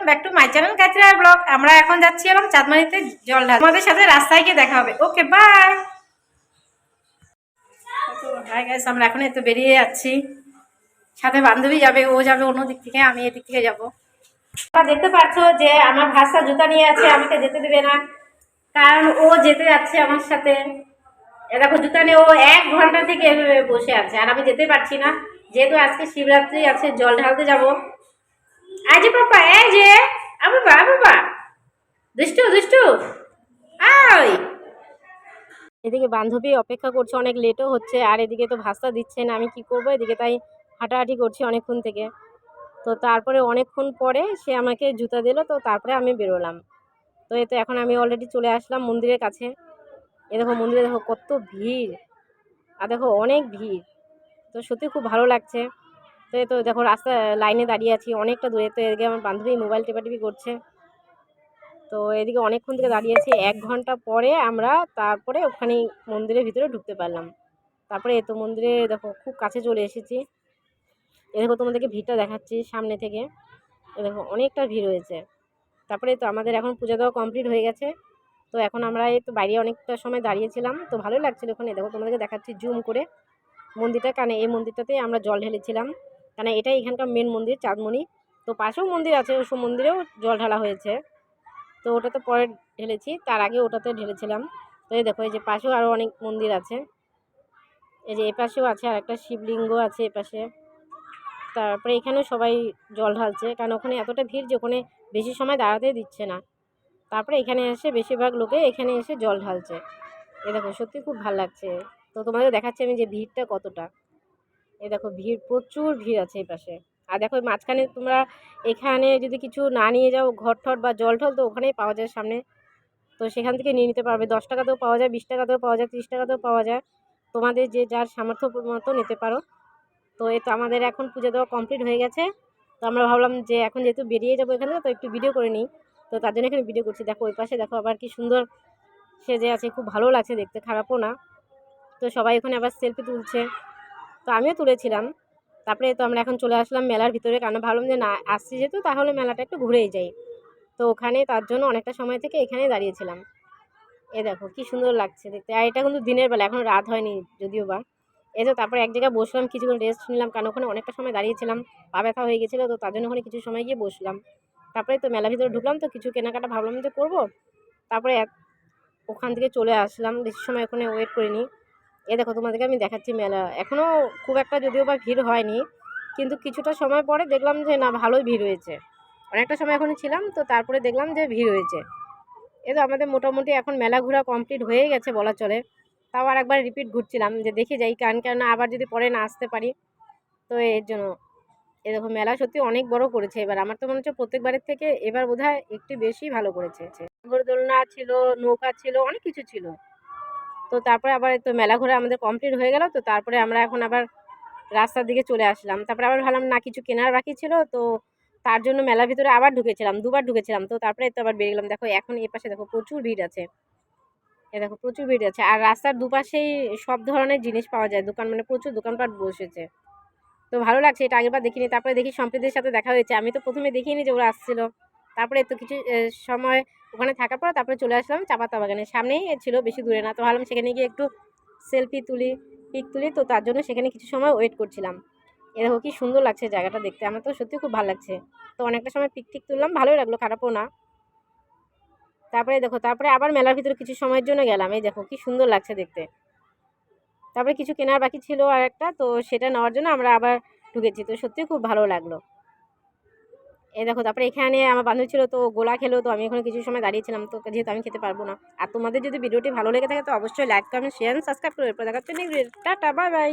Back to my channel Kachra vlog. আমরা এখন যাচ্ছি এবং চাঁদমারিতে জল ঢাল। আমাদের সাথে রাস্তায় গিয়ে দেখা হবে। Okay bye. হাই গাইস, আমরা এখন একটু বেরিয়ে যাচ্ছি। সাথে বান্ধবী যাবে, ও যাবে অন্য দিক থেকে, আমি এদিক থেকে যাবো। দেখতে পাচ্ছ যে আমার ভাষা জুতা নিয়ে আছে, আমাকে যেতে দেবে না, কারণ ও যেতে যাচ্ছে আমার সাথে। দেখো জুতা নিয়ে ও 1 ঘন্টা থেকে বসে আছে, আর আমি যেতে পারছি না, যেহেতু আজকে শিবরাত্রি আছে, জল ঢালতে যাবো। আজ পাপা এই যে বাবা বাবা দুষ্টু দুষ্টু আই। এদিকে বান্ধবী অপেক্ষা করছে, অনেক লেটও হচ্ছে, আর এদিকে তো ভাস্তা দিচ্ছে না, আমি কি করব এদিকে, তাই হাঁটাহাঁটি করছি অনেকক্ষণ থেকে। তো তারপরে অনেকক্ষণ পরে সে আমাকে জুতা দিল, তো তারপরে আমি বেরোলাম। তো এই তো এখন আমি অলরেডি চলে আসলাম মন্দিরের কাছে। এ দেখো মন্দিরে দেখো কত ভিড়, আর দেখো অনেক ভিড়, তো সত্যি খুব ভালো লাগছে। তো এই তো দেখো রাস্তা লাইনে দাঁড়িয়ে আছি অনেকটা দূরে। তো এদিকে আমার বান্ধবী মোবাইল টেপাটিপি করছে। তো এদিকে অনেকক্ষণ থেকে দাঁড়িয়ে আছি, 1 ঘন্টা পরে আমরা তারপরে ওখানে মন্দিরের ভিতরে ঢুকতে পারলাম। তারপরে এ তো মন্দিরে দেখো খুব কাছে চলে এসেছি। এ দেখো তোমাদেরকে ভিড়টা দেখাচ্ছি সামনে থেকে। এ দেখো অনেকটা ভিড় হয়েছে। তারপরে তো আমাদের এখন পূজা দেওয়া কমপ্লিট হয়ে গেছে। তো এখন আমরা এই তো বাইরে অনেকটা সময় দাঁড়িয়েছিলাম, তো ভালোই লাগছিল ওখানে। দেখো তোমাদেরকে দেখাচ্ছি জুম করে মন্দিরটা, কারণ এই মন্দিরটাতেই আমরা জল ঢেলেছিলাম, কারণ এটাই এখানকার মেন মন্দির চাঁদমণি। তো পাশেও মন্দির আছে, ওসব মন্দিরেও জল ঢালা হয়েছে। তো ওটা তো পরে ঢেলেছি, তার আগে ওটাতে ঢেলেছিলাম। তো এই দেখো এই যে পাশেও আরও অনেক মন্দির আছে, এই যে এপাশেও আছে, আর একটা শিবলিঙ্গ আছে এপাশে। তারপরে এখানেও সবাই জল ঢালছে, কারণ ওখানে এতটা ভিড় যে ওখানে বেশি সময় দাঁড়াতে দিচ্ছে না। তারপরে এখানে এসে বেশিরভাগ লোকে এখানে এসে জল ঢালছে। এ দেখো সত্যি খুব ভালো লাগছে। তো তোমাদের দেখাচ্ছি আমি যে ভিড়টা কতটা। এ দেখো ভিড়, প্রচুর ভিড় আছে এই পাশে। আর দেখো মাঝখানে তোমরা এখানে যদি কিছু না নিয়ে যাও, ঘর ঠট বা জল ঠল, তো ওখানেই পাওয়া যায় সামনে। তো সেখান থেকে নিয়ে নিতে পারবে। 10 টাকাতেও পাওয়া যায়, 20 টাকাতেও পাওয়া যায়, 30 টাকাতেও পাওয়া যায়। তোমাদের যে যার সামর্থ্য মতো নিতে পারো। তো এই তো আমাদের এখন পুজো দেওয়া কমপ্লিট হয়ে গেছে। তো আমরা ভাবলাম যে এখন যেহেতু বেরিয়ে যাবো এখান থেকে, তো একটু ভিডিও করে নিই। তো তার জন্য এখানে ভিডিও করছি। দেখো ওই পাশে দেখো আবার কি সুন্দর সেজে আছে, খুব ভালো লাগছে দেখতে, খারাপও না। তো সবাই ওখানে আবার সেলফি তুলছে, তো আমিও তুলেছিলাম। তারপরে তো আমরা এখন চলে আসলাম মেলার ভিতরে, কারণ ভাবলাম যে না আসছি যেহেতু তাহলে মেলাটা একটু ঘুরেই যাই। তো ওখানে তার জন্য অনেকটা সময় থেকে এখানে দাঁড়িয়েছিলাম। এ দেখো কি সুন্দর লাগছে দেখতে, আর এটা কিন্তু দিনের বেলা, এখন রাত হয়নি যদিও বা। এই তো তারপরে এক জায়গায় বসলাম, কিছুক্ষণ রেস্ট নিলাম, কারণ ওখানে অনেকটা সময় দাঁড়িয়েছিলাম, পা ব্যথা হয়ে গেছিলো, তো তার জন্য ওখানে কিছু সময় গিয়ে বসলাম। তারপরে তো মেলার ভিতরে ঢুকলাম, তো কিছু কেনাকাটা ভাবলাম যে করবো। তারপরে ওখান থেকে চলে আসলাম, বেশি সময় ওখানে ওয়েট করিনি। এ দেখো তোমাদেরকে আমি দেখাচ্ছি মেলা, এখনও খুব একটা যদিও বা ভিড় হয়নি, কিন্তু কিছুটা সময় পরে দেখলাম যে না ভালোই ভিড় হয়েছে। অনেকটা সময় এখনই ছিলাম, তো তারপরে দেখলাম যে ভিড় হয়েছে। এ তো আমাদের মোটামুটি এখন মেলা ঘোরা কমপ্লিট হয়ে গেছে বলা চলে। তাও আর একবার রিপিট ঘুরছিলাম যে দেখে যাই, কারণ আবার যদি পরে না আসতে পারি, তো এর জন্য। এ দেখো মেলা সত্যি অনেক বড় করেছে এবার, আমার তো মনে হচ্ছে প্রত্যেকবারের থেকে এবার বোধহয় একটু বেশি ভালো করেছে। নাগরদোলনা ছিল, নৌকা ছিল, অনেক কিছু ছিল। তো তারপরে আবার তো মেলা ঘোরা আমাদের কমপ্লিট হয়ে গেল, তো তারপরে আমরা এখন আবার রাস্তার দিকে চলে আসলাম। তারপরে আবার ভাবলাম না কিছু কেনার বাকি ছিল, তো তার জন্য মেলার ভিতরে আবার ঢুকেছিলাম, 2বার ঢুকেছিলাম। তো তারপরে তো আবার বেরিয়ে গেলাম। দেখো এখন এ পাশে দেখো প্রচুর ভিড় আছে, এ দেখো প্রচুর ভিড় আছে, আর রাস্তার দুপাশেই সব ধরনের জিনিস পাওয়া যায়, দোকান মানে প্রচুর দোকানপাট বসেছে। তো ভালো লাগছে, এটা আগেরবার দেখিনি। তারপরে দেখি সম্প্রীতির সাথে দেখা হয়েছে, আমি তো প্রথমে দেখিনি যে ওরা আসছিল। তারপরে তো কিছু সময় ওখানে থাকার পর তারপরে চলে আসলাম চা পাতা বাগানের সামনেই ছিল, বেশি দূরে না। তো ভাবলাম সেখানে গিয়ে একটু সেলফি তুলি, পিক তুলি, তো তার জন্য সেখানে কিছু সময় ওয়েট করছিলাম। এ দেখো কি সুন্দর লাগছে জায়গাটা দেখতে, আমার তো সত্যি খুব ভালো লাগছে। তো অনেকটা সময় পিক টিক তুললাম, ভালোই লাগলো, খারাপও না। তারপরে দেখো তারপরে আবার মেলার ভিতরে কিছু সময়ের জন্য গেলাম, এই দেখো কি সুন্দর লাগছে দেখতে। তারপরে কিছু কেনার বাকি ছিল আর একটা, তো সেটা নেওয়ার জন্য আমরা আবার ঢুকেছি, তো সত্যিই খুব ভালো লাগলো। এই দেখো তারপরে এখানে আমার বান্ধবী ছিল, তো গোলা খেলো, তো আমি এখন কিছু সময় দাঁড়িয়েছিলাম, তো যেহেতু আমি খেতে পারবো না। আর তোমাদের যদি ভিডিওটি ভালো লেগে থাকে তো অবশ্যই লাইক কমেন্ট শেয়ার সাবস্ক্রাইব করে দেখাচ্ছি। Tata bye bye.